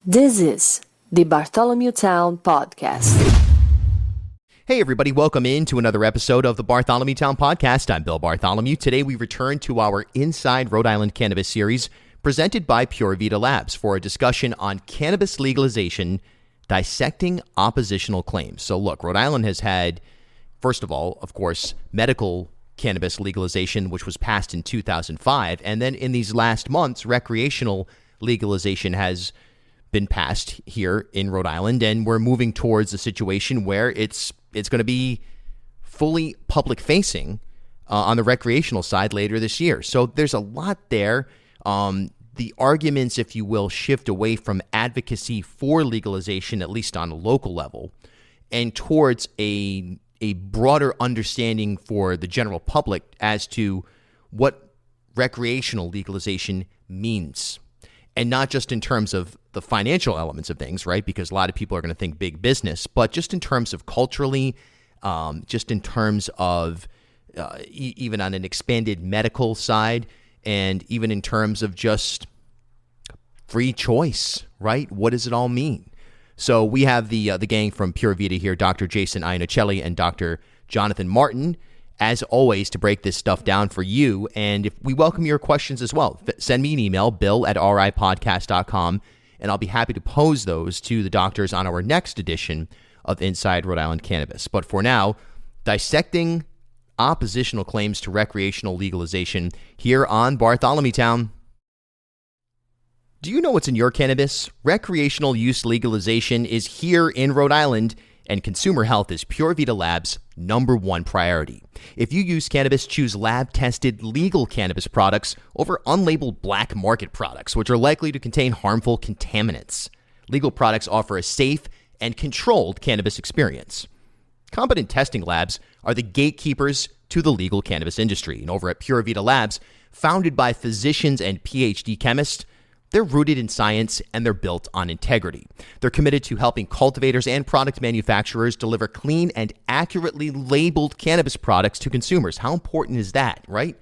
This is the Bartholomew Town Podcast. Hey everybody, welcome in to another episode of the Bartholomew Town Podcast. I'm Bill Bartholomew. Today we return to our Inside Rhode Island Cannabis series presented by PureVita Labs for a discussion on cannabis legalization, dissecting oppositional claims. So look, Rhode Island has had, first of all, of course, medical cannabis legalization, which was passed in 2005. And then in these last months, recreational legalization has been passed here in Rhode Island, and we're moving towards a situation where it's going to be fully public facing on the recreational side later this year. So there's a lot there. The arguments, if you will, shift away from advocacy for legalization, at least on a local level, and towards a broader understanding for the general public as to what recreational legalization means. And not just in terms of the financial elements of things, right? Because a lot of people are going to think big business, but just in terms of culturally, just in terms of even on an expanded medical side, and even in terms of just free choice, right? What does it all mean? So we have the gang from PureVita here, Dr. Jason Iannuccilli and Dr. Jonathan Martin, as always, to break this stuff down for you. And if we welcome your questions as well, send me an email, bill@ripodcast.com, and I'll be happy to pose those to the doctors on our next edition of Inside Rhode Island Cannabis. But for now, dissecting oppositional claims to recreational legalization here on Bartholomew Town. Do you know what's in your cannabis? Recreational use legalization is here in Rhode Island, and consumer health is PureVita Labs' #1 priority. If you use cannabis, choose lab-tested legal cannabis products over unlabeled black market products, which are likely to contain harmful contaminants. Legal products offer a safe and controlled cannabis experience. Competent testing labs are the gatekeepers to the legal cannabis industry. And over at PureVita Labs, founded by physicians and PhD chemists, they're rooted in science and they're built on integrity. They're committed to helping cultivators and product manufacturers deliver clean and accurately labeled cannabis products to consumers. How important is that, right?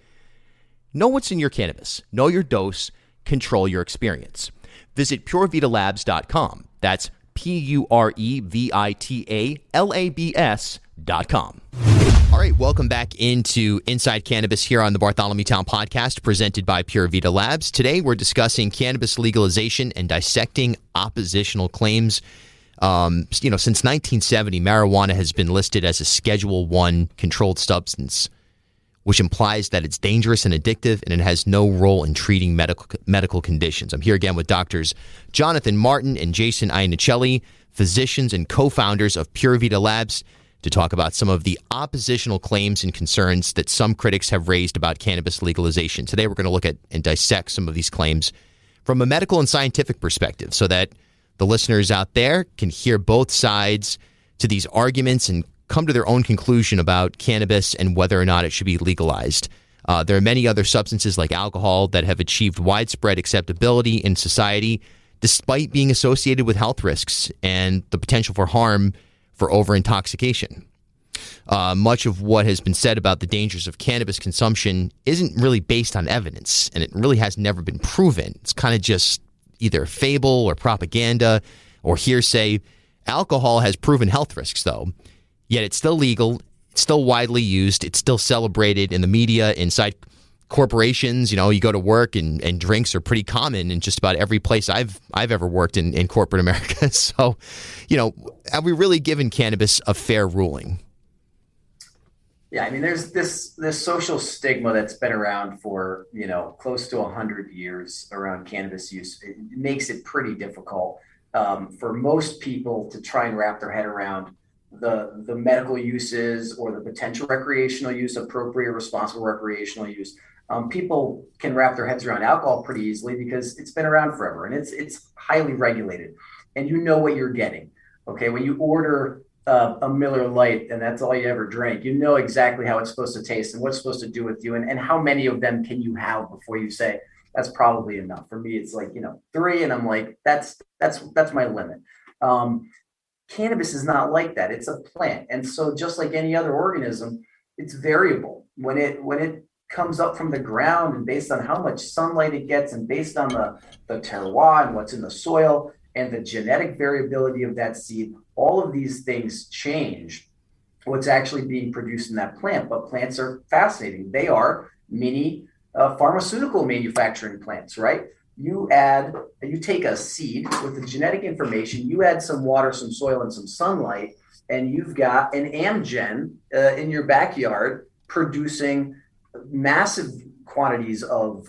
Know what's in your cannabis. Know your dose. Control your experience. Visit purevitalabs.com. That's PureVitalabs.com. All right, welcome back into Inside Cannabis here on the Bartholomew Town Podcast, presented by PureVita Labs. Today, we're discussing cannabis legalization and dissecting oppositional claims. Since 1970, marijuana has been listed as a Schedule I controlled substance, which implies that it's dangerous and addictive, and it has no role in treating medical conditions. I'm here again with doctors Jonathan Martin and Jason Iannuccilli, physicians and co-founders of PureVita Labs, to talk about some of the oppositional claims and concerns that some critics have raised about cannabis legalization. Today, we're going to look at and dissect some of these claims from a medical and scientific perspective so that the listeners out there can hear both sides to these arguments and come to their own conclusion about cannabis and whether or not it should be legalized. There are many other substances like alcohol that have achieved widespread acceptability in society despite being associated with health risks and the potential for harm for over-intoxication. Much of what has been said about the dangers of cannabis consumption isn't really based on evidence, and it really has never been proven. It's kind of just either fable or propaganda or hearsay. Alcohol has proven health risks, though, yet it's still legal, it's still widely used, it's still celebrated in the media, inside corporations. You go to work and drinks are pretty common in just about every place I've ever worked in corporate America. So, have we really given cannabis a fair ruling? Yeah, I mean, there's this social stigma that's been around for, close to 100 years around cannabis use. It makes it pretty difficult for most people to try and wrap their head around the medical uses or the potential recreational use, appropriate, responsible recreational use. People can wrap their heads around alcohol pretty easily because it's been around forever and it's highly regulated, and you know what you're getting. Okay, when you order a Miller Lite and that's all you ever drink, you know exactly how it's supposed to taste and what's supposed to do with you, and how many of them can you have before you say that's probably enough. For me, it's like 3, and I'm like that's my limit. Cannabis is not like that. It's a plant, and so just like any other organism, it's variable. When it comes up from the ground and based on how much sunlight it gets and based on the terroir and what's in the soil, and the genetic variability of that seed, all of these things change what's actually being produced in that plant. But plants are fascinating. They are mini pharmaceutical manufacturing plants, right? You take a seed with the genetic information, you add some water, some soil, and some sunlight, and you've got an Amgen in your backyard producing massive quantities of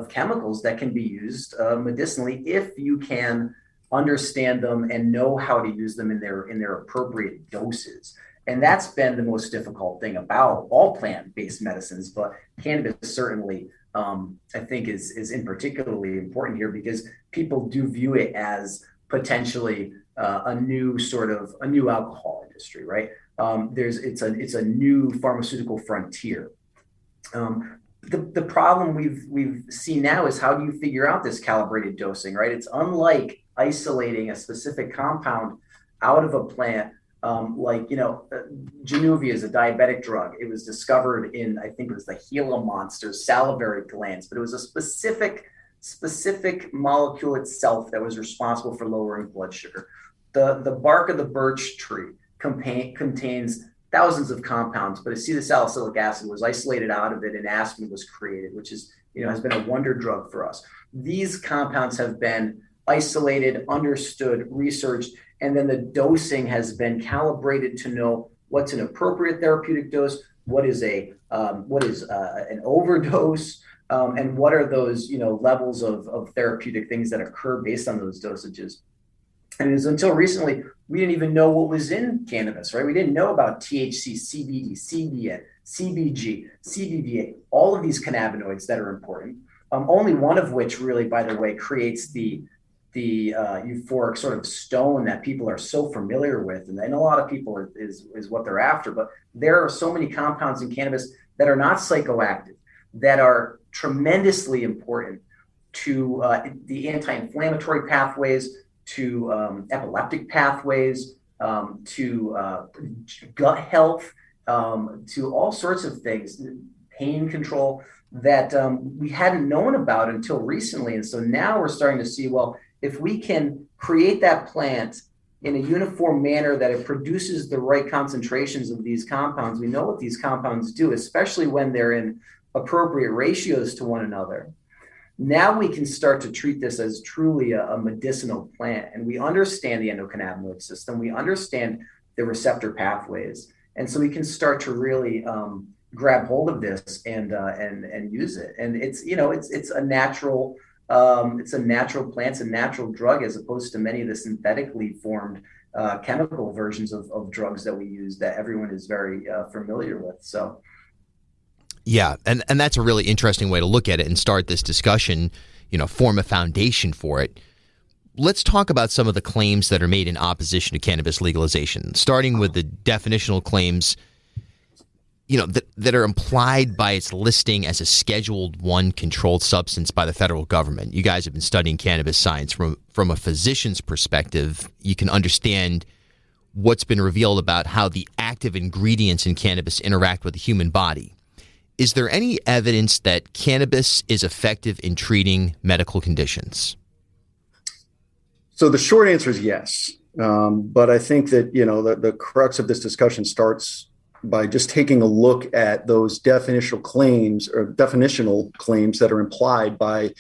chemicals that can be used medicinally if you can understand them and know how to use them in their appropriate doses. And that's been the most difficult thing about all plant-based medicines, but cannabis certainly, I think, is in particularly important here because people do view it as potentially a new alcohol industry, right? It's a new pharmaceutical frontier. The problem we've seen now is how do you figure out this calibrated dosing, right? It's unlike isolating a specific compound out of a plant. Januvia is a diabetic drug. It was discovered in, I think it was the Gila monster's salivary glands, but it was a specific molecule itself that was responsible for lowering blood sugar. The bark of the birch tree contains thousands of compounds, but acetylsalicylic acid was isolated out of it and aspen was created, which is, has been a wonder drug for us. These compounds have been isolated, understood, researched, and then the dosing has been calibrated to know what's an appropriate therapeutic dose, what is an overdose, and what are those levels of therapeutic things that occur based on those dosages. And it was until recently we didn't even know what was in cannabis, right? We didn't know about THC, CBD, CBN, CBG, CBDA, all of these cannabinoids that are important. Only one of which really, by the way, creates the euphoric sort of stone that people are so familiar with. And a lot of people is what they're after. But there are so many compounds in cannabis that are not psychoactive, that are tremendously important to the anti-inflammatory pathways, to epileptic pathways, to gut health, to all sorts of things, pain control that we hadn't known about until recently. And so now we're starting to see, well, if we can create that plant in a uniform manner that it produces the right concentrations of these compounds, we know what these compounds do, especially when they're in appropriate ratios to one another. Now we can start to treat this as truly a medicinal plant. And we understand the endocannabinoid system. We understand the receptor pathways. And so we can start to really grab hold of this and use it. And it's a natural plant, it's a natural drug, as opposed to many of the synthetically formed chemical versions of drugs that we use that everyone is very familiar with. So. Yeah, and that's a really interesting way to look at it and start this discussion, form a foundation for it. Let's talk about some of the claims that are made in opposition to cannabis legalization, starting with the definitional claims, that are implied by its listing as a Scheduled I controlled substance by the federal government. You guys have been studying cannabis science from a physician's perspective. You can understand what's been revealed about how the active ingredients in cannabis interact with the human body. Is there any evidence that cannabis is effective in treating medical conditions? So the short answer is yes. But I think that, the crux of this discussion starts by just taking a look at those definitional claims that are implied by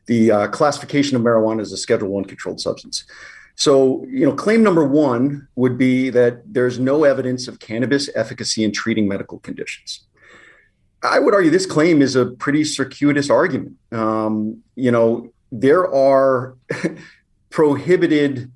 the classification of marijuana as a Schedule I controlled substance. So, claim number one would be that there's no evidence of cannabis efficacy in treating medical conditions. I would argue this claim is a pretty circuitous argument. There are prohibitive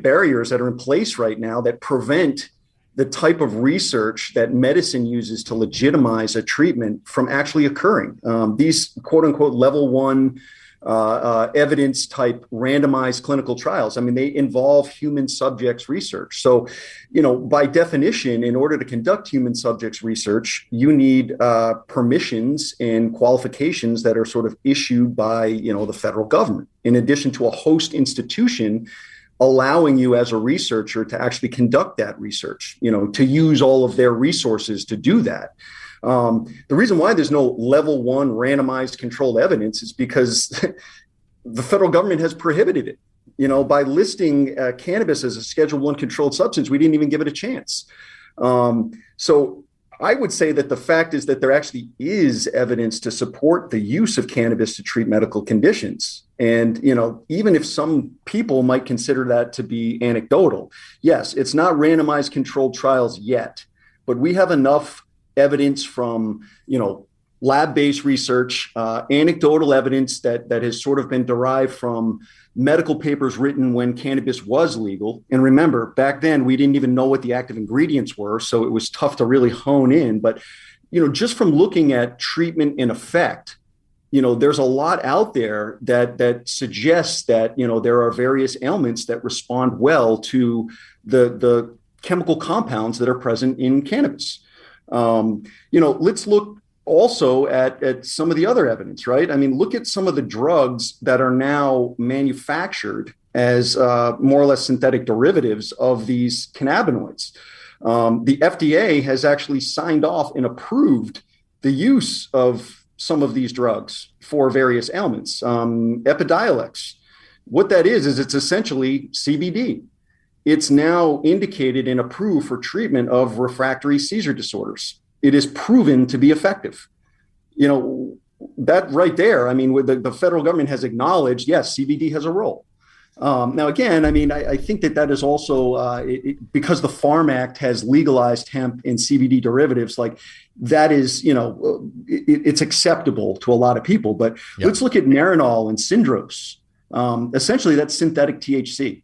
barriers that are in place right now that prevent the type of research that medicine uses to legitimize a treatment from actually occurring. These quote unquote level one evidence type randomized clinical trials, they involve human subjects research. So, by definition, in order to conduct human subjects research, you need permissions and qualifications that are sort of issued by, the federal government, in addition to a host institution allowing you as a researcher to actually conduct that research, to use all of their resources to do that. The reason why there's no level one randomized controlled evidence is because the federal government has prohibited it. By listing cannabis as a Schedule I controlled substance, we didn't even give it a chance. So I would say that the fact is that there actually is evidence to support the use of cannabis to treat medical conditions. And, even if some people might consider that to be anecdotal, yes, it's not randomized controlled trials yet, but we have enough evidence from, lab-based research, anecdotal evidence that has sort of been derived from medical papers written when cannabis was legal. And remember, back then, we didn't even know what the active ingredients were, so it was tough to really hone in. But, just from looking at treatment and effect, there's a lot out there that suggests that, there are various ailments that respond well to the chemical compounds that are present in cannabis. Let's look also at some of the other evidence, right? I mean, look at some of the drugs that are now manufactured as more or less synthetic derivatives of these cannabinoids. The FDA has actually signed off and approved the use of some of these drugs for various ailments. Epidiolex, what that is it's essentially CBD. It's now indicated and approved for treatment of refractory seizure disorders. It is proven to be effective. That right there, I mean, with the federal government has acknowledged, yes, CBD has a role. Now, again, I mean, I think that is also because the Farm Act has legalized hemp and CBD derivatives, like that is, it's acceptable to a lot of people. But Let's look at Marinol and Syndrose. Essentially, that's synthetic THC.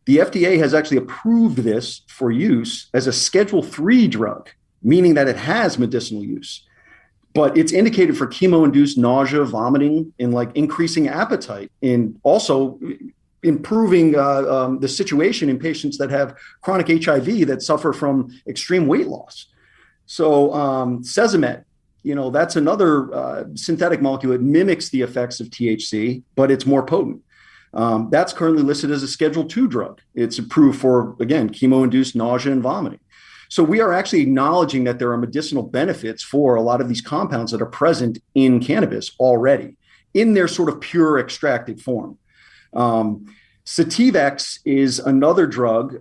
The FDA has actually approved this for use as a Schedule III drug, meaning that it has medicinal use, but it's indicated for chemo-induced nausea, vomiting, and like increasing appetite, and also improving the situation in patients that have chronic HIV that suffer from extreme weight loss. So Sesamet, that's another synthetic molecule. It mimics the effects of THC, but it's more potent. That's currently listed as a Schedule II drug. It's approved for, again, chemo-induced nausea and vomiting. So we are actually acknowledging that there are medicinal benefits for a lot of these compounds that are present in cannabis already in their sort of pure extracted form. Sativex is another drug.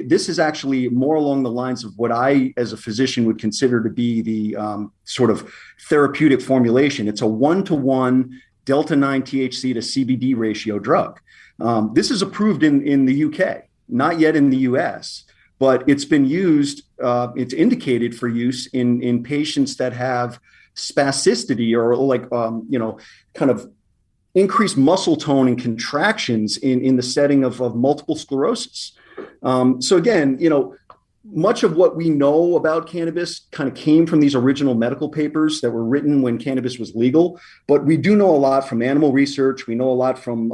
This is actually more along the lines of what I, as a physician, would consider to be the sort of therapeutic formulation. It's a 1-to-1 Delta-9 THC to CBD ratio drug. This is approved in the UK, not yet in the US, but it's been used, it's indicated for use in patients that have spasticity or like, kind of increased muscle tone and contractions in the setting of multiple sclerosis. So again, much of what we know about cannabis kind of came from these original medical papers that were written when cannabis was legal. But we do know a lot from animal research. We know a lot from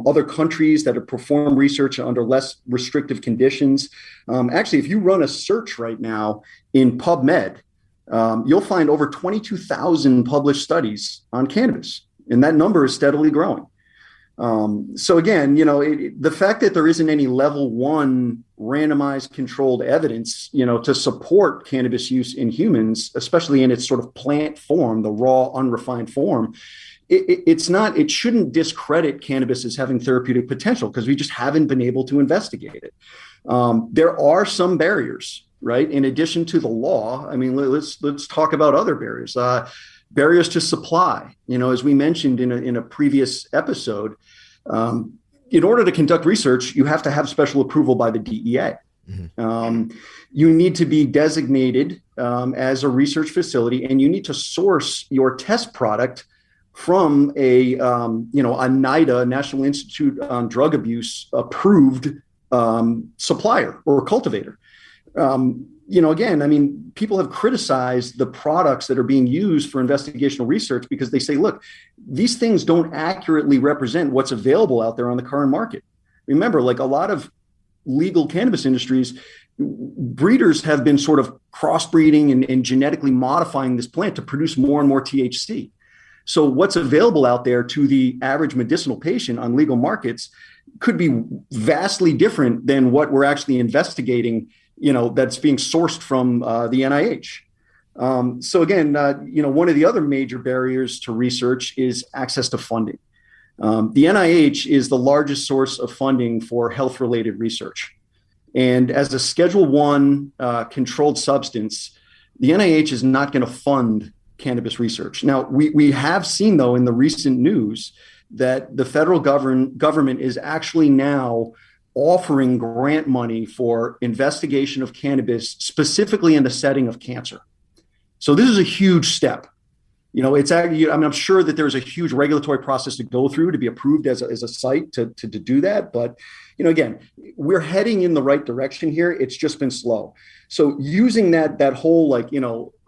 other countries that have performed research under less restrictive conditions. Actually, if you run a search right now in PubMed, you'll find over 22,000 published studies on cannabis, and that number is steadily growing. So again, the fact that there isn't any level 1 randomized controlled evidence, to support cannabis use in humans, especially in its sort of plant form, the raw, unrefined form, it shouldn't discredit cannabis as having therapeutic potential because we just haven't been able to investigate it. There are some barriers, right? In addition to the law, I mean, let's talk about other barriers. Barriers to supply. As we mentioned in a previous episode, in order to conduct research, you have to have special approval by the DEA. Mm-hmm. You need to be designated as a research facility, and you need to source your test product from a NIDA, National Institute on Drug Abuse, approved supplier or cultivator. Again, I mean, people have criticized the products that are being used for investigational research because they say, look, these things don't accurately represent what's available out there on the current market. Remember, like a lot of legal cannabis industries, breeders have been sort of crossbreeding and genetically modifying this plant to produce more and more THC. So what's available out there to the average medicinal patient on legal markets could be vastly different than what we're actually investigating, that's being sourced from the NIH. So again, one of the other major barriers to research is access to funding. The NIH is the largest source of funding for health-related research. And as a Schedule I controlled substance, the NIH is not going to fund cannabis research. Now, we have seen, though, in the recent news that the federal government is actually now offering grant money for investigation of cannabis, specifically in the setting of cancer. So this is a huge step. It's actually, I'm sure that there's a huge regulatory process to go through to be approved as a site to do that. But, again, we're heading in the right direction here. It's just been slow. So using that whole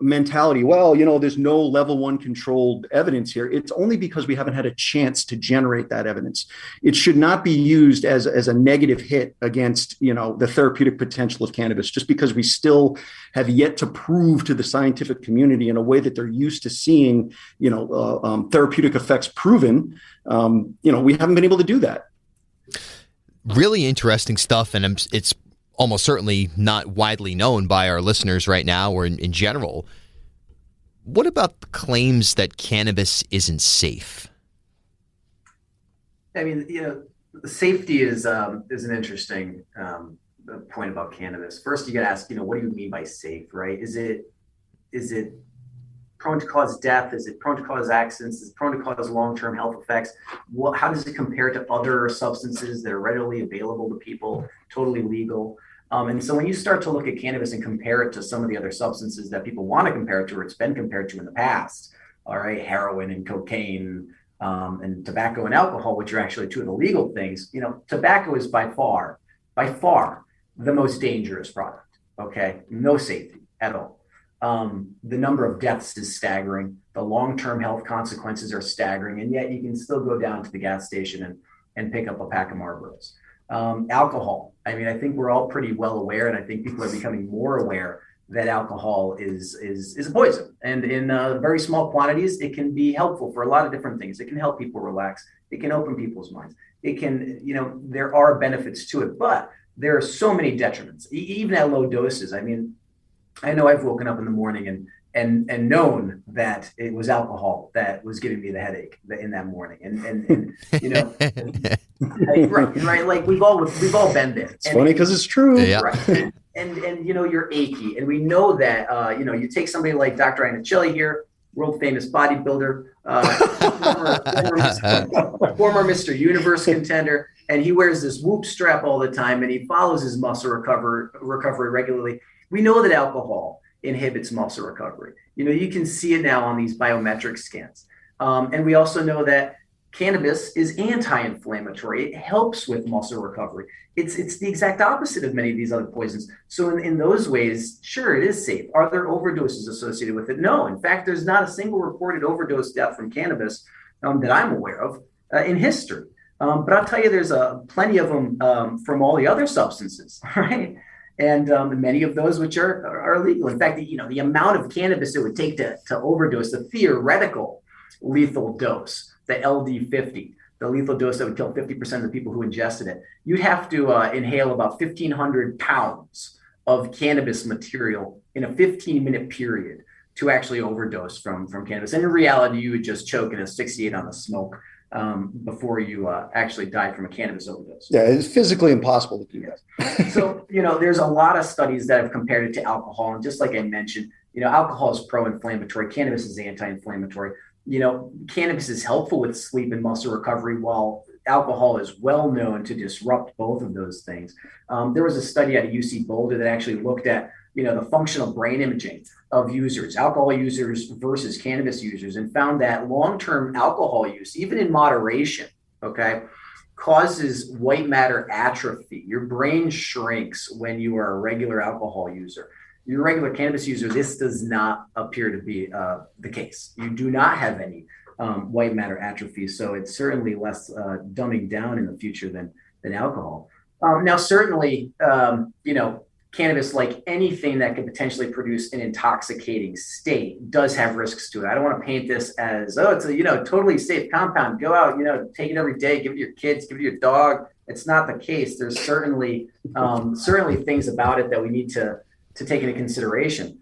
mentality, there's no level 1 controlled evidence here. It's only because we haven't had a chance to generate that evidence. It should not be used as a negative hit against, the therapeutic potential of cannabis, just because we still have yet to prove to the scientific community in a way that they're used to seeing, therapeutic effects proven. We haven't been able to do that. Really interesting stuff. And it's almost certainly not widely known by our listeners right now or in general. What about the claims that cannabis isn't safe? I mean, safety is an interesting point about cannabis. First, you got to ask, what do you mean by safe, right? Is it prone to cause death? Is it prone to cause accidents? Is it prone to cause long-term health effects? How does it compare to other substances that are readily available to people, totally legal? And so when you start to look at cannabis and compare it to some of the other substances that people want to compare it to, or it's been compared to in the past, all right, heroin and cocaine and tobacco and alcohol, which are actually two of the legal things, tobacco is by far the most dangerous product, okay? No safety at all. The number of deaths is staggering. The long-term health consequences are staggering, and yet you can still go down to the gas station and pick up a pack of Marlboros. Alcohol. I mean, I think we're all pretty well aware, and I think people are becoming more aware that alcohol is a poison. And in very small quantities, it can be helpful for a lot of different things. It can help people relax. It can open people's minds. It can, there are benefits to it, but there are so many detriments, even at low doses. I mean, I know I've woken up in the morning and known that it was alcohol that was giving me the headache in that morning. And right. Like we've all been there. It's funny because it's true. Yeah. Right. And you're achy. And we know that, you take somebody like Dr. Iannuccilli here, world famous bodybuilder, former Mr. Universe contender, and he wears this Whoop strap all the time and he follows his muscle recovery regularly. We know that alcohol inhibits muscle recovery. You can see it now on these biometric scans. And we also know that cannabis is anti-inflammatory. It helps with muscle recovery. It's the exact opposite of many of these other poisons. So in those ways, sure, it is safe. Are there overdoses associated with it? No. In fact, there's not a single reported overdose death from cannabis that I'm aware of in history. But I'll tell you, there's plenty of them from all the other substances, right? And many of those which are illegal. In fact, the amount of cannabis it would take to overdose, the theoretical lethal dose, the LD50, the lethal dose that would kill 50% of the people who ingested it, you'd have to inhale about 1,500 pounds of cannabis material in a 15-minute period to actually overdose from cannabis. And in reality, you would just choke and asphyxiate on the smoke before you actually die from a cannabis overdose. Yeah, it's physically impossible to do that. So, there's a lot of studies that have compared it to alcohol. And just like I mentioned, alcohol is pro-inflammatory, cannabis is anti-inflammatory. Cannabis is helpful with sleep and muscle recovery, while alcohol is well known to disrupt both of those things. There was a study out of UC Boulder that actually looked at, the functional brain imaging of users, alcohol users versus cannabis users, and found that long-term alcohol use, even in moderation, causes white matter atrophy. Your brain shrinks when you are a regular alcohol user. Your regular cannabis user, this does not appear to be the case. You do not have any white matter atrophy, so it's certainly less dumbing down in the future than alcohol. Now, certainly, cannabis, like anything that could potentially produce an intoxicating state, does have risks to it. I don't want to paint this as, it's a totally safe compound. Go out, take it every day, give it to your kids, give it to your dog. It's not the case. There's certainly things about it that we need to take into consideration.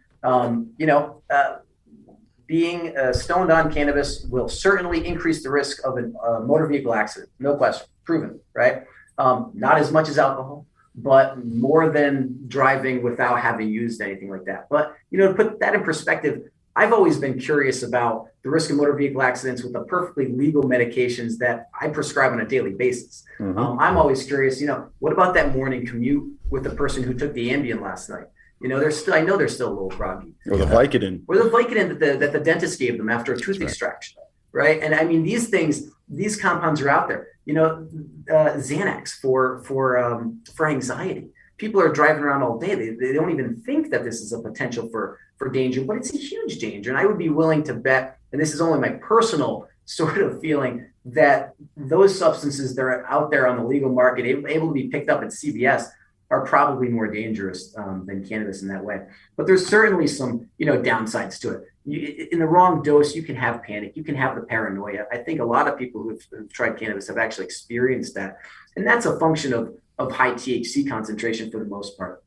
being stoned on cannabis will certainly increase the risk of a motor vehicle accident. No question, proven, right? Not as much as alcohol, but more than driving without having used anything like that. But, to put that in perspective, I've always been curious about the risk of motor vehicle accidents with the perfectly legal medications that I prescribe on a daily basis. Mm-hmm. I'm always curious, what about that morning commute with the person who took the Ambien last night? I know they're still a little groggy. Or the Vicodin. Or the Vicodin that the dentist gave them after a tooth extraction, right? And I mean, these compounds are out there. Xanax for anxiety. People are driving around all day. They don't even think that this is a potential for danger, but it's a huge danger. And I would be willing to bet, and this is only my personal sort of feeling, that those substances that are out there on the legal market, able to be picked up at CVS, are probably more dangerous than cannabis in that way. But there's certainly some, downsides to it. In the wrong dose, you can have panic, you can have the paranoia. I think a lot of people who've tried cannabis have actually experienced that. And that's a function of high THC concentration for the most part.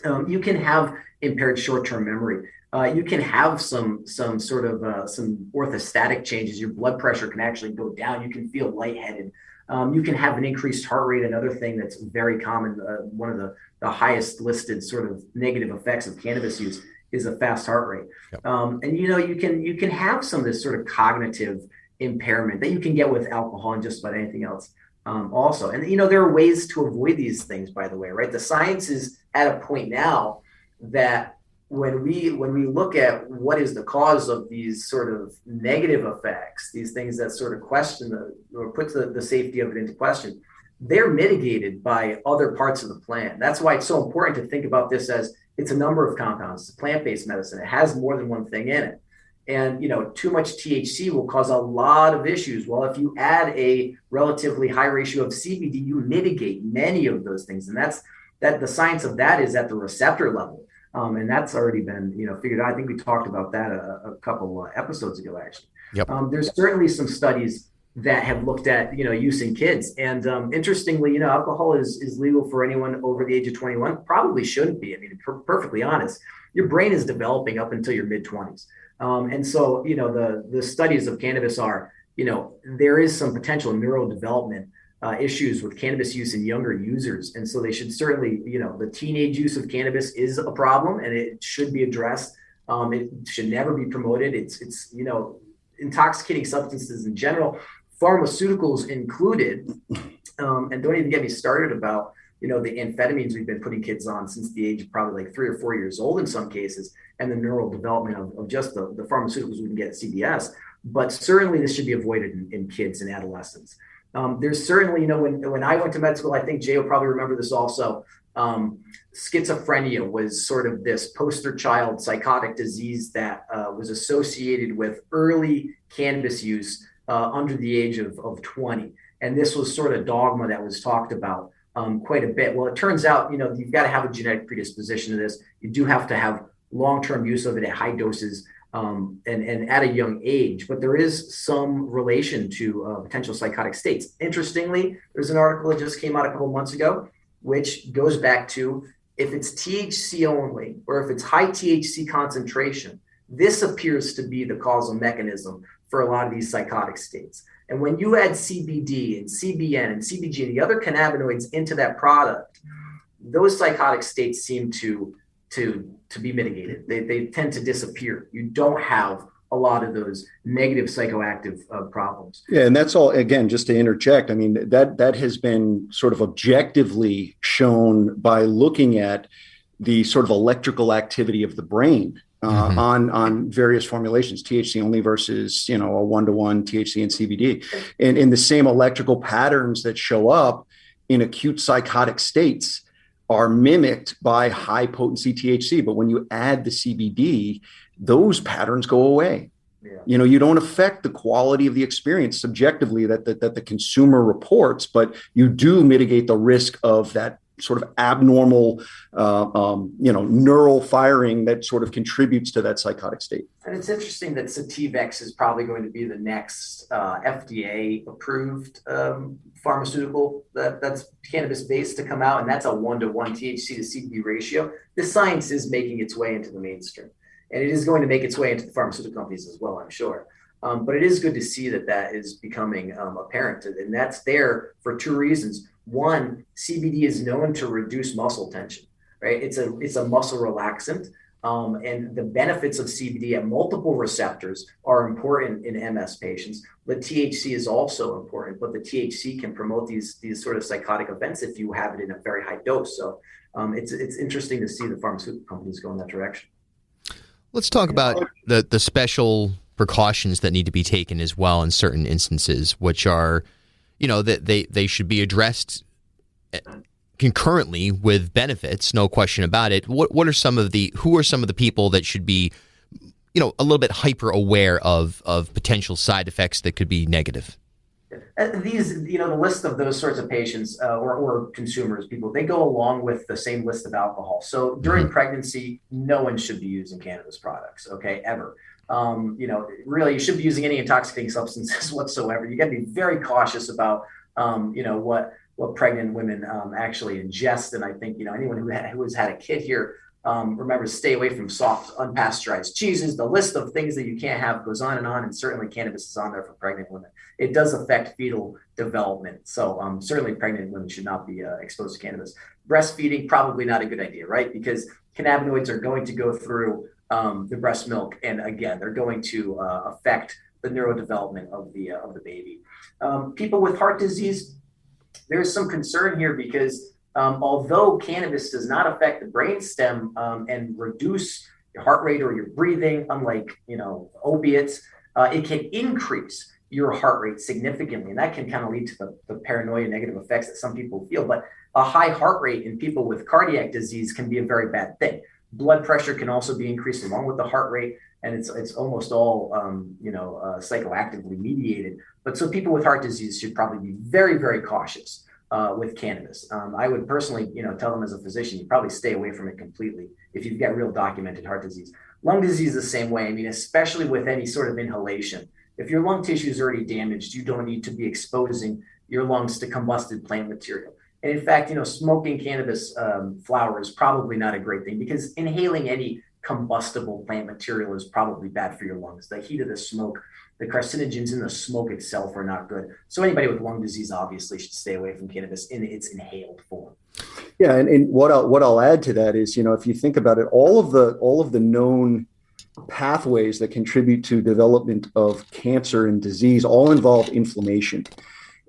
You can have impaired short-term memory. You can have some sort of some orthostatic changes. Your blood pressure can actually go down. You can feel lightheaded. You can have an increased heart rate. Another thing that's very common, one of the highest listed sort of negative effects of cannabis use is a fast heart rate. Yep. And you can have some of this sort of cognitive impairment that you can get with alcohol and just about anything else. Also, and there are ways to avoid these things, by the way, right? The science is at a point now that when we look at what is the cause of these sort of negative effects, these things that sort of question or put the safety of it into question, they're mitigated by other parts of the plant. That's why it's so important to think about this as it's a number of compounds. It's a plant-based medicine. It has more than one thing in it. And, too much THC will cause a lot of issues. Well, if you add a relatively high ratio of CBD, you mitigate many of those things. And that's the science of that is at the receptor level. And that's already been, figured out. I think we talked about that a couple episodes ago, actually. Yep. There's certainly some studies that have looked at, use in kids. And interestingly, alcohol is legal for anyone over the age of 21. Probably shouldn't be. I mean, perfectly honest, your brain is developing up until your mid-20s. And so, the studies of cannabis are, there is some potential neurodevelopment issues with cannabis use in younger users. And so they should certainly, the teenage use of cannabis is a problem and it should be addressed. It should never be promoted. It's intoxicating substances in general, pharmaceuticals included. And don't even get me started about, the amphetamines we've been putting kids on since the age of probably like 3 or 4 years old in some cases, and the neural development of just the pharmaceuticals we can get at CVS. But certainly this should be avoided in kids and adolescents. There's certainly, when I went to med school, I think Jay will probably remember this also, schizophrenia was sort of this poster child psychotic disease that was associated with early cannabis use under the age of 20. And this was sort of dogma that was talked about quite a bit. Well, it turns out, you've got to have a genetic predisposition to this. You do have to have long-term use of it at high doses and at a young age, but there is some relation to potential psychotic states. Interestingly, there's an article that just came out a couple months ago, which goes back to if it's THC only, or if it's high THC concentration, this appears to be the causal mechanism for a lot of these psychotic states. And when you add CBD and CBN and CBG and the other cannabinoids into that product, those psychotic states seem to be mitigated. They tend to disappear. You don't have a lot of those negative psychoactive problems. Yeah, and that's all, again, just to interject, I mean, that has been sort of objectively shown by looking at the sort of electrical activity of the brain on various formulations, THC only versus, a 1-to-1 THC and CBD. And in the same electrical patterns that show up in acute psychotic states are mimicked by high potency THC. But when you add the CBD, those patterns go away. Yeah. You don't affect the quality of the experience subjectively that the consumer reports, but you do mitigate the risk of that sort of abnormal, neural firing that sort of contributes to that psychotic state. And it's interesting that Sativex is probably going to be the next FDA-approved pharmaceutical that's cannabis-based to come out, and that's a 1-to-1 THC to CBD ratio. The science is making its way into the mainstream. And it is going to make its way into the pharmaceutical companies as well, I'm sure. But it is good to see that is becoming apparent. And that's there for two reasons. One, CBD is known to reduce muscle tension, right? It's a muscle relaxant. And the benefits of CBD at multiple receptors are important in MS patients. The THC is also important, but the THC can promote these sort of psychotic events if you have it in a very high dose. So it's interesting to see the pharmaceutical companies go in that direction. Let's talk about the special precautions that need to be taken as well in certain instances, which are, that they should be addressed concurrently with benefits, no question about it. Who are some of the people that should be, a little bit hyper aware of potential side effects that could be negative? These, the list of those sorts of patients or consumers, people, they go along with the same list of alcohol. So during pregnancy, no one should be using cannabis products, okay, ever. Really, you shouldn't be using any intoxicating substances whatsoever. You got to be very cautious about, what pregnant women actually ingest. And I think, anyone who has had a kid here, remember, stay away from soft, unpasteurized cheeses. The list of things that you can't have goes on, and certainly cannabis is on there for pregnant women. It does affect fetal development. So certainly pregnant women should not be exposed to cannabis. Breastfeeding, probably not a good idea, right? Because cannabinoids are going to go through the breast milk. And again, they're going to affect the neurodevelopment of the baby. People with heart disease, there's some concern here because although cannabis does not affect the brainstem and reduce your heart rate or your breathing, unlike opiates, it can increase your heart rate significantly, and that can kind of lead to the paranoia negative effects that some people feel. But a high heart rate in people with cardiac disease can be a very bad thing. Blood pressure can also be increased along with the heart rate, and it's almost all psychoactively mediated. But so people with heart disease should probably be very, very cautious with cannabis. I would personally, tell them as a physician, you probably stay away from it completely if you've got real documented heart disease. Lung disease is the same way. I mean, especially with any sort of inhalation. If your lung tissue is already damaged, you don't need to be exposing your lungs to combusted plant material. And in fact, smoking cannabis flower is probably not a great thing because inhaling any combustible plant material is probably bad for your lungs. The heat of the smoke, the carcinogens in the smoke itself are not good. So anybody with lung disease obviously should stay away from cannabis in its inhaled form. Yeah, and what I'll add to that is, if you think about it, all of the known pathways that contribute to development of cancer and disease all involve inflammation.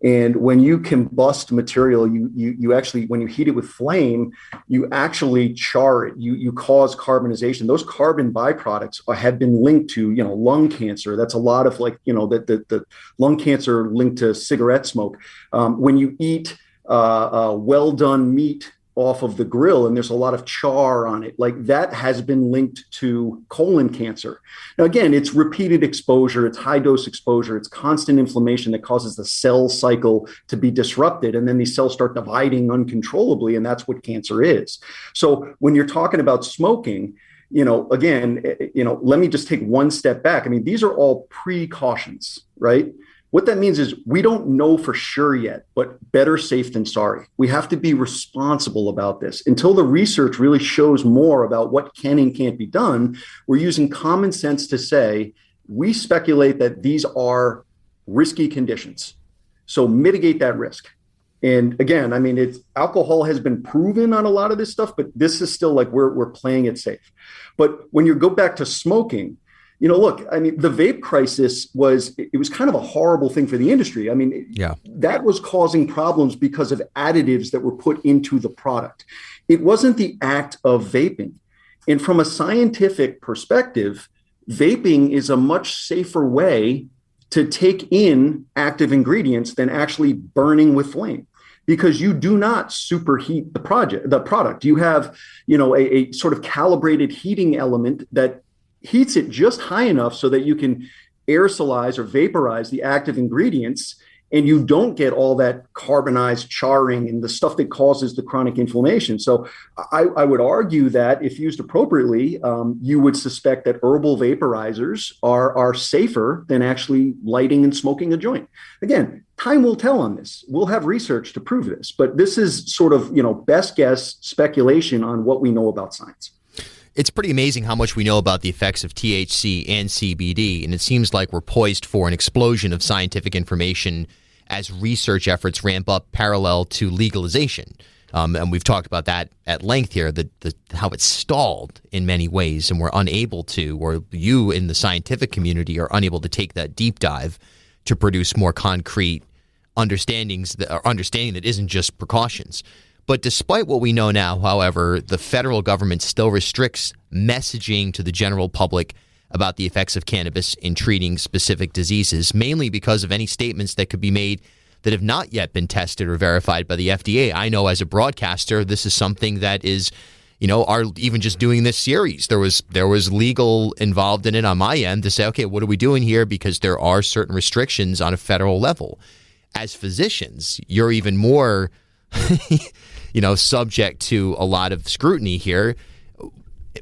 And when you combust material, you actually, when you heat it with flame, you actually char it. You cause carbonization. Those carbon byproducts have been linked to, lung cancer. That's a lot of the lung cancer linked to cigarette smoke. When you eat well done meat off of the grill and there's a lot of char on it, like that has been linked to colon cancer. Now, again, it's repeated exposure, it's high dose exposure, it's constant inflammation that causes the cell cycle to be disrupted. And then these cells start dividing uncontrollably. And that's what cancer is. So when you're talking about smoking, again, let me just take one step back. I mean, these are all precautions, right? What that means is we don't know for sure yet, but better safe than sorry. We have to be responsible about this. Until the research really shows more about what can and can't be done, we're using common sense to say, we speculate that these are risky conditions. So mitigate that risk. And again, I mean, alcohol has been proven on a lot of this stuff, but this is still like we're playing it safe. But when you go back to smoking, look, I mean, the vape crisis was kind of a horrible thing for the industry. I mean, that was causing problems because of additives that were put into the product. It wasn't the act of vaping. And from a scientific perspective, vaping is a much safer way to take in active ingredients than actually burning with flame, because you do not superheat the product. You have, a sort of calibrated heating element that heats it just high enough so that you can aerosolize or vaporize the active ingredients, and you don't get all that carbonized charring and the stuff that causes the chronic inflammation. So I would argue that if used appropriately, you would suspect that herbal vaporizers are safer than actually lighting and smoking a joint. Again, time will tell on this. We'll have research to prove this, but this is sort of, best guess speculation on what we know about science. It's pretty amazing how much we know about the effects of THC and CBD, and it seems like we're poised for an explosion of scientific information as research efforts ramp up parallel to legalization. And we've talked about that at length here, how it's stalled in many ways, and we're unable to, or you in the scientific community are unable to take that deep dive to produce more concrete understanding that isn't just precautions. But despite what we know now, however, the federal government still restricts messaging to the general public about the effects of cannabis in treating specific diseases, mainly because of any statements that could be made that have not yet been tested or verified by the FDA. I know as a broadcaster, this is something that is, even just doing this series, there was legal involved in it on my end to say, okay, what are we doing here? Because there are certain restrictions on a federal level. As physicians, you're even more subject to a lot of scrutiny here.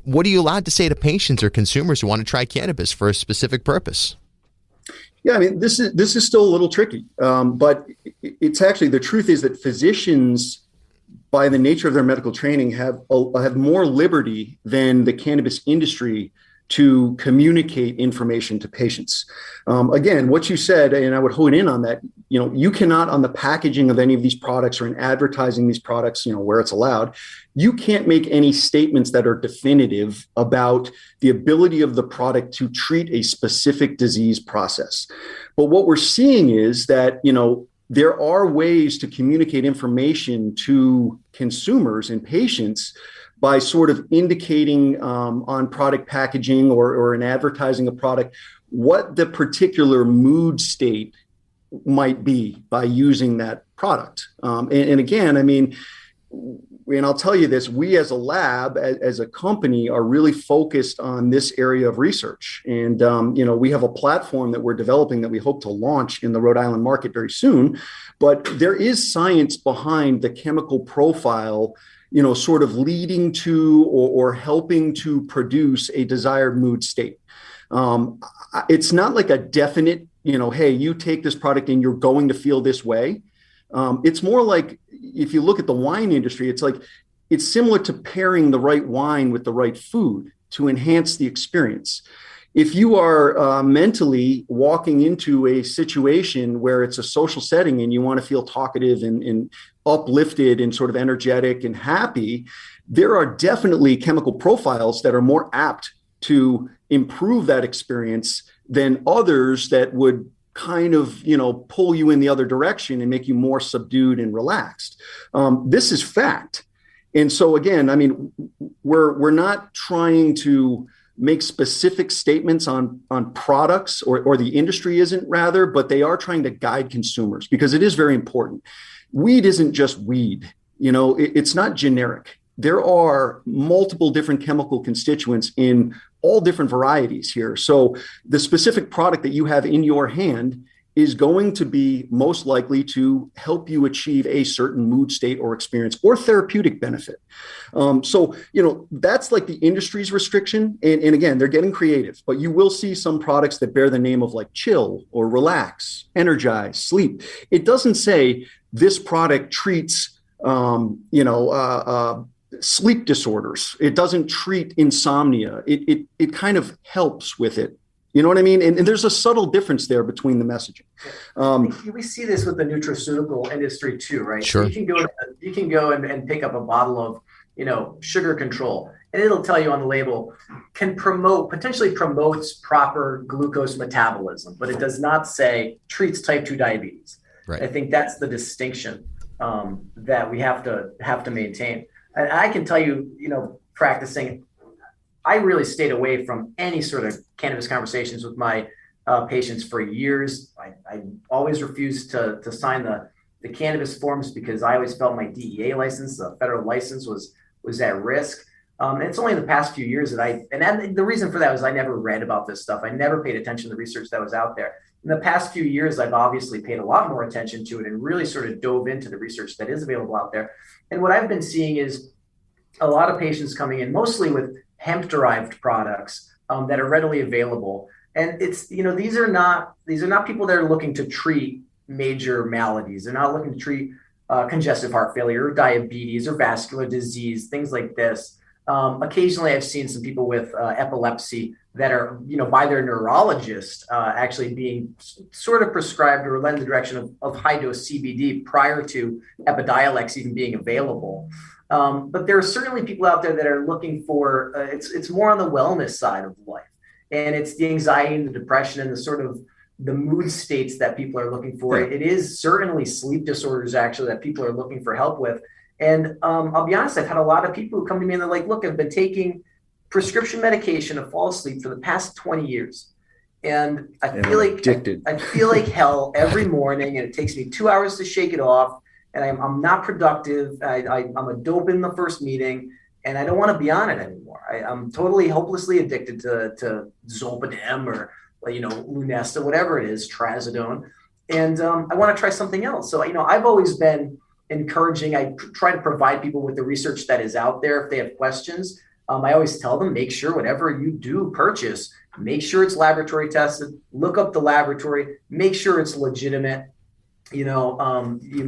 What are you allowed to say to patients or consumers who want to try cannabis for a specific purpose? Yeah, I mean, this is still a little tricky, but it's actually, the truth is that physicians, by the nature of their medical training, have more liberty than the cannabis industry to communicate information to patients. Again, what you said, and I would hone in on that, you cannot, on the packaging of any of these products or in advertising these products, where it's allowed, you can't make any statements that are definitive about the ability of the product to treat a specific disease process. But what we're seeing is that, there are ways to communicate information to consumers and patients by sort of indicating on product packaging or in advertising a product what the particular mood state might be by using that product. And again, I mean, and I'll tell you this, we as a lab, as a company, are really focused on this area of research. And, we have a platform that we're developing that we hope to launch in the Rhode Island market very soon. But there is science behind the chemical profile, sort of leading to or helping to produce a desired mood state. It's not like a definite, hey, you take this product and you're going to feel this way. It's more like, if you look at the wine industry, it's similar to pairing the right wine with the right food to enhance the experience. If you are mentally walking into a situation where it's a social setting and you want to feel talkative and uplifted and sort of energetic and happy, there are definitely chemical profiles that are more apt to improve that experience than others that would kind of, pull you in the other direction and make you more subdued and relaxed. This is fact. And so again, I mean, we're not trying to make specific statements on products, or the industry isn't, rather, but they are trying to guide consumers, because it is very important. Weed isn't just weed. It's not generic. There are multiple different chemical constituents in all different varieties here. So the specific product that you have in your hand is going to be most likely to help you achieve a certain mood state or experience or therapeutic benefit. So, that's like the industry's restriction. And again, they're getting creative, but you will see some products that bear the name of like chill or relax, energize, sleep. It doesn't say this product treats, sleep disorders. It doesn't treat insomnia. It kind of helps with it. You know what I mean? And there's a subtle difference there between the messaging. We see this with the nutraceutical industry too, right? Sure. So you can go and pick up a bottle of, sugar control, and it'll tell you on the label, potentially promotes proper glucose metabolism, but it does not say treats type 2 diabetes. Right. I think that's the distinction that we have to maintain. And I can tell you, practicing, I really stayed away from any sort of cannabis conversations with my patients for years. I always refused to sign the cannabis forms because I always felt my DEA license, the federal license, was at risk. And it's only in the past few years that the reason for that was I never read about this stuff. I never paid attention to the research that was out there. In the past few years, I've obviously paid a lot more attention to it and really sort of dove into the research that is available out there. And what I've been seeing is a lot of patients coming in, mostly with hemp-derived products that are readily available. And it's, these are not people that are looking to treat major maladies. They're not looking to treat congestive heart failure or diabetes or vascular disease, things like this. Occasionally, I've seen some people with epilepsy that are, by their neurologist actually being sort of prescribed or led in the direction of high dose CBD prior to Epidiolex even being available. But there are certainly people out there that are looking for, it's more on the wellness side of life. And it's the anxiety and the depression and the sort of the mood states that people are looking for. It is certainly sleep disorders actually that people are looking for help with. And I'll be honest, I've had a lot of people who come to me and they're like, look, I've been taking prescription medication to fall asleep for the past 20 years. And I feel like addicted. I feel like hell every morning, and it takes me 2 hours to shake it off. And I'm not productive. I'm a dope in the first meeting, and I don't want to be on it anymore. I'm totally hopelessly addicted to Zolpidem or Lunesta, whatever it is, Trazodone. And I want to try something else. So, I've always been encouraging. I try to provide people with the research that is out there. If they have questions, I always tell them, make sure whatever you do purchase, make sure it's laboratory tested, look up the laboratory, make sure it's legitimate. You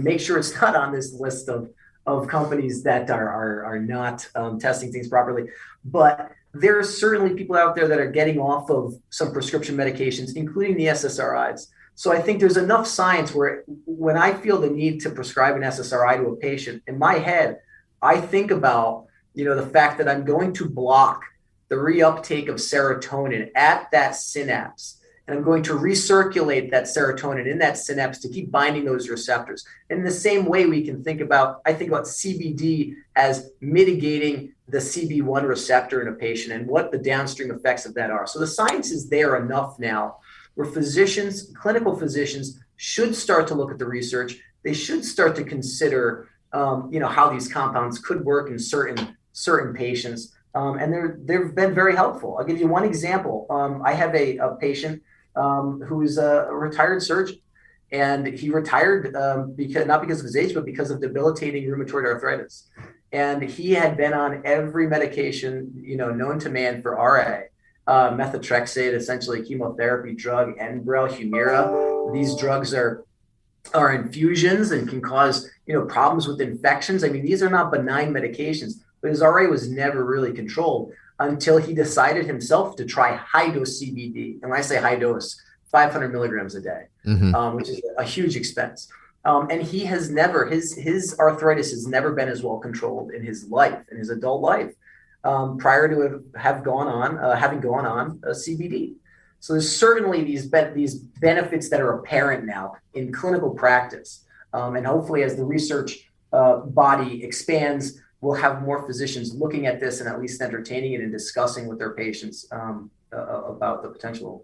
make sure it's not on this list of companies that are not testing things properly. But there are certainly people out there that are getting off of some prescription medications, including the SSRIs. So I think there's enough science where when I feel the need to prescribe an SSRI to a patient, in my head, I think about, the fact that I'm going to block the reuptake of serotonin at that synapse. And I'm going to recirculate that serotonin in that synapse to keep binding those receptors. In the same way, I think about CBD as mitigating the CB1 receptor in a patient and what the downstream effects of that are. So the science is there enough now where clinical physicians should start to look at the research. They should start to consider, how these compounds could work in certain patients. And they've been very helpful. I'll give you one example. I have a patient who's a retired surgeon, and he retired not because of his age, but because of debilitating rheumatoid arthritis. And he had been on every medication, known to man for RA, methotrexate, essentially a chemotherapy drug, Enbrel, Humira. These drugs are infusions and can cause, problems with infections. I mean, these are not benign medications, but his RA was never really controlled until he decided himself to try high dose CBD. And when I say high dose, 500 milligrams a day, which is a huge expense. And he has never, his arthritis has never been as well controlled in his life, in his adult life, prior to having gone on CBD. So there's certainly these benefits that are apparent now in clinical practice. And hopefully as the research body expands, we'll have more physicians looking at this and at least entertaining it and discussing with their patients about the potential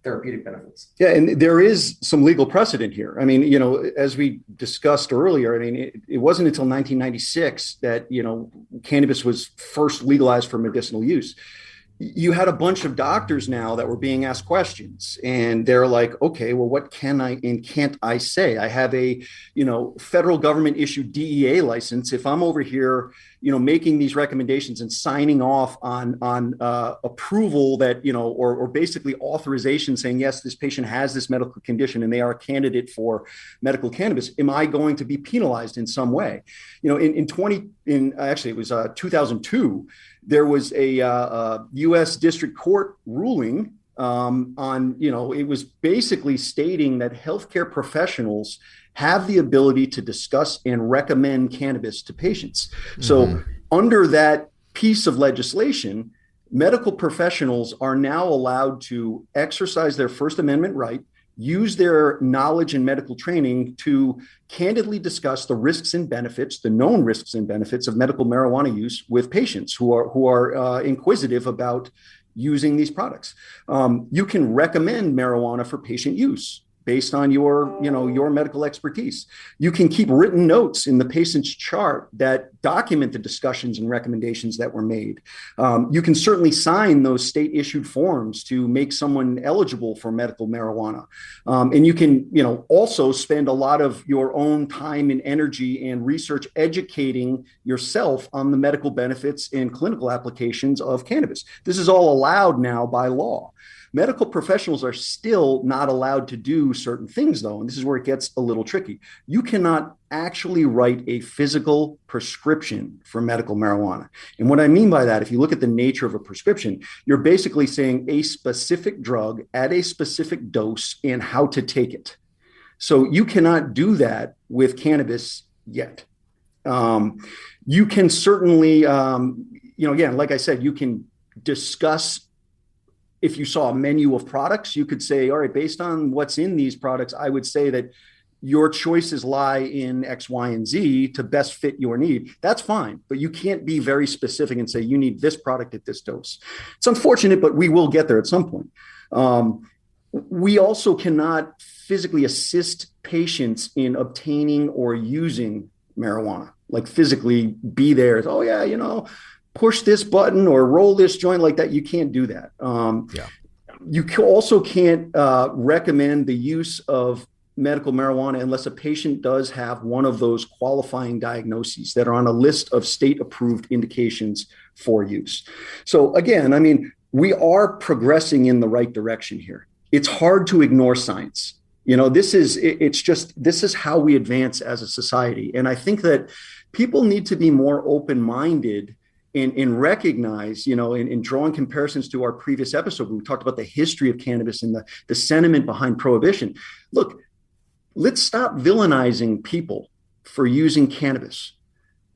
therapeutic benefits. Yeah, and there is some legal precedent here. I mean, as we discussed earlier, I mean, it wasn't until 1996 that, cannabis was first legalized for medicinal use. You had a bunch of doctors now that were being asked questions, and they're like, okay, well, what can I and can't I say? I have a, federal government issued DEA license. If I'm over here, making these recommendations and signing off on approval that, or basically authorization saying, yes, this patient has this medical condition and they are a candidate for medical cannabis, am I going to be penalized in some way? Actually, it was 2002. There was a U.S. District Court ruling on, it was basically stating that healthcare professionals have the ability to discuss and recommend cannabis to patients. So under that piece of legislation, medical professionals are now allowed to exercise their First Amendment right, use their knowledge and medical training to candidly discuss the risks and benefits, the known risks and benefits of medical marijuana use with patients who are inquisitive about using these products. You can recommend marijuana for patient use based on your medical expertise. You can keep written notes in the patient's chart that document the discussions and recommendations that were made. You can certainly sign those state issued forms to make someone eligible for medical marijuana. And you can, also spend a lot of your own time and energy and research educating yourself on the medical benefits and clinical applications of cannabis. This is all allowed now by law. Medical professionals are still not allowed to do certain things, though, and this is where it gets a little tricky. You cannot actually write a physical prescription for medical marijuana. And what I mean by that, if you look at the nature of a prescription, you're basically saying a specific drug at a specific dose and how to take it. So you cannot do that with cannabis yet. You can certainly, again, like I said, you can discuss. If you saw a menu of products, you could say, all right, based on what's in these products, I would say that your choices lie in X, Y, and Z to best fit your need. That's fine, but you can't be very specific and say you need this product at this dose. It's unfortunate, but we will get there at some point. We also cannot physically assist patients in obtaining or using marijuana, like physically be there. Oh yeah, push this button or roll this joint like that. You can't do that. You also can't recommend the use of medical marijuana unless a patient does have one of those qualifying diagnoses that are on a list of state-approved indications for use. So again, I mean, we are progressing in the right direction here. It's hard to ignore science. This is how we advance as a society. And I think that people need to be more open-minded and recognize, in drawing comparisons to our previous episode, we talked about the history of cannabis and the sentiment behind prohibition. Look, let's stop villainizing people for using cannabis.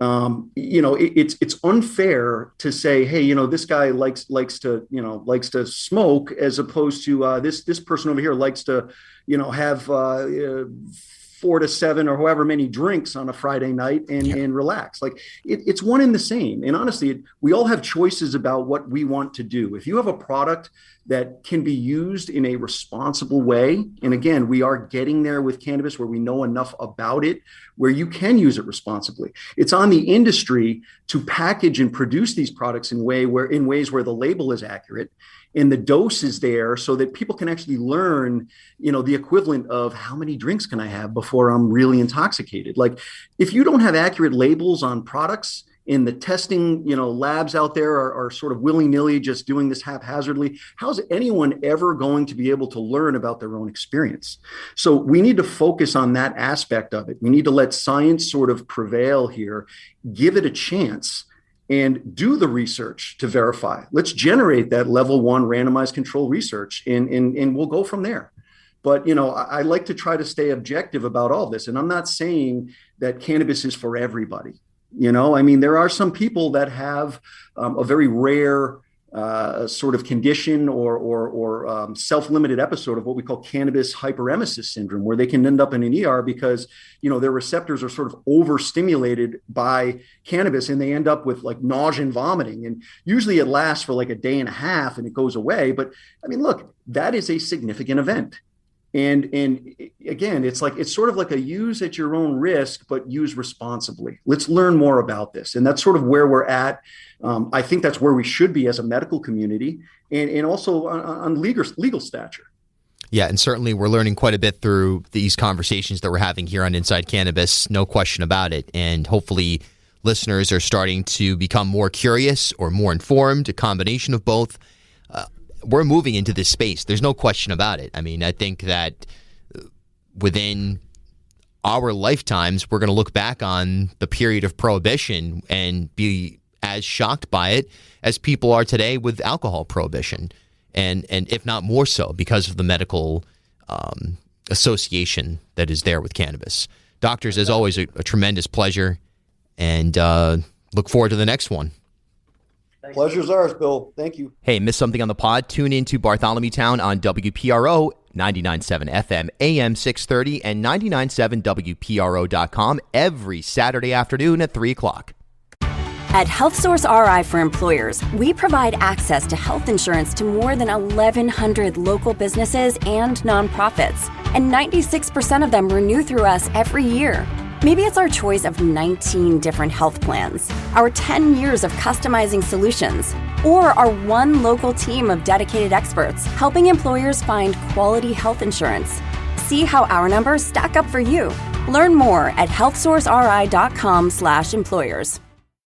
It's unfair to say, hey, this guy likes to smoke, as opposed to this person over here likes to, have 4 to 7 or however many drinks on a Friday night and relax. Like it's one and the same. And honestly, we all have choices about what we want to do. If you have a product that can be used in a responsible way, and again, we are getting there with cannabis where we know enough about it, where you can use it responsibly. It's on the industry to package and produce these products in ways where the label is accurate and the dose is there so that people can actually learn, the equivalent of how many drinks can I have before I'm really intoxicated. Like if you don't have accurate labels on products, in the testing, labs out there are sort of willy-nilly just doing this haphazardly, how's anyone ever going to be able to learn about their own experience? So we need to focus on that aspect of it. We need to let science sort of prevail here, give it a chance, and do the research to verify. Let's generate that level 1 randomized control research, and we'll go from there. But, I like to try to stay objective about all this. And I'm not saying that cannabis is for everybody. There are some people that have a very rare sort of condition or self-limited episode of what we call cannabis hyperemesis syndrome, where they can end up in an ER because, their receptors are sort of overstimulated by cannabis and they end up with like nausea and vomiting. And usually it lasts for like a day and a half and it goes away. But look, that is a significant event. And again, it's sort of like a use at your own risk, but use responsibly. Let's learn more about this. And that's sort of where we're at. I think that's where we should be as a medical community and also on legal stature. Yeah, and certainly we're learning quite a bit through these conversations that we're having here on Inside Cannabis, no question about it. And hopefully listeners are starting to become more curious or more informed, a combination of both. We're moving into this space. There's no question about it. I think that within our lifetimes, we're going to look back on the period of prohibition and be as shocked by it as people are today with alcohol prohibition. And if not more so because of the medical association that is there with cannabis. Doctors, as always, a tremendous pleasure, and look forward to the next one. Pleasure's ours, Bill. Thank you. Hey, miss something on the pod? Tune into Bartholomew Town on WPRO 99.7 FM, AM 630, and 99.7WPRO.com every Saturday afternoon at 3 o'clock. At HealthSource RI for Employers, we provide access to health insurance to more than 1,100 local businesses and nonprofits, and 96% of them renew through us every year. Maybe it's our choice of 19 different health plans, our 10 years of customizing solutions, or our one local team of dedicated experts helping employers find quality health insurance. See how our numbers stack up for you. Learn more at healthsourceri.com/employers.